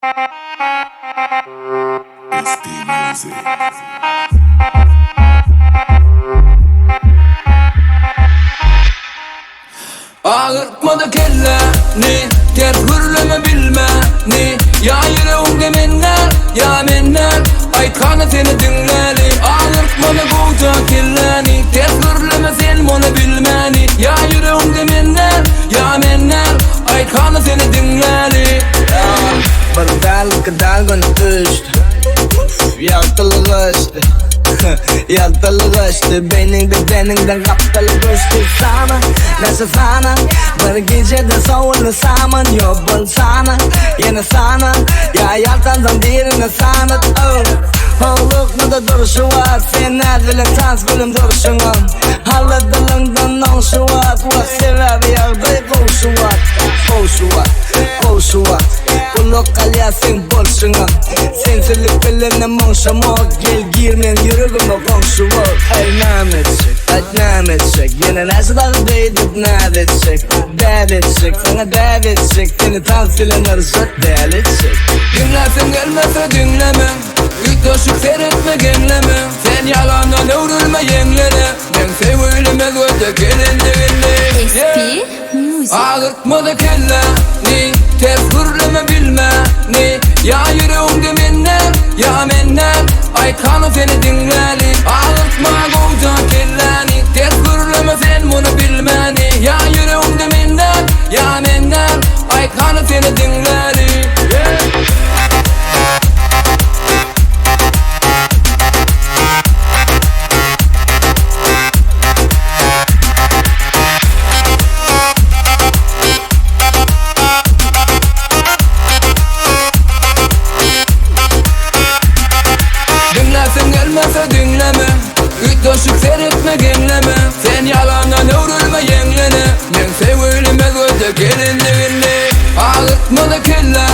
SP Music. Ağırtmadı kelleni, ters hürleme bilmeni. Ya yüreğimde menler, ya menler, aytkanı seni dinleli. Ağırtmadı koca kelleni, ters hürleme sen bunu bilmeni. Ya yüreğimde menler, ya menler, aytkanı seni dinleli. Bir dalgın düştü, yaltılılaştı. Yaltılılaştı, beningden kaptalılaştı sana. Nasıl sana, bir gecede soğunu saman yobun sana. Yine sana, ya yaltandan birine sana. Oğluklu da duruşu var, sen nereden tans gülüm duruşun var. Halladılından nonşu var, var sever yerde koşu var. Koşu var, koşu var. Kulak kalya sen bolşun var. Sensilik bilene monşam var. Gel girmen yüreğime komşu var. Ay nam edecek, yine nasıl da değdip nad edecek. Dad edecek, sana dad edecek. Seni tans bilenler zat dad edecek. Dinlersen gelmezse dinleme, Ütdoşuk seyretme genleme. Sen yalandan öğrülme yenglere. Ben sevilmez öte gelindiğinde. SP Music. Ağırtmadı kelleni, ters hürleme bilmeni. Ya yüreğimde menler, ya menler, aytkanı seni dinleli. Ağırtma koca kelleni, ters hürleme sen bunu bilmeni. Ya yüreğimde menler, ya menler, aytkanı seni dinleli. Dinlersen gelmezse dinleme, Ütdoşuk seyretme genleme. Sen yalandan öğrülme yenglene. Ben sevilmez öte gelindiğinde. Ağırtmadı kelleni,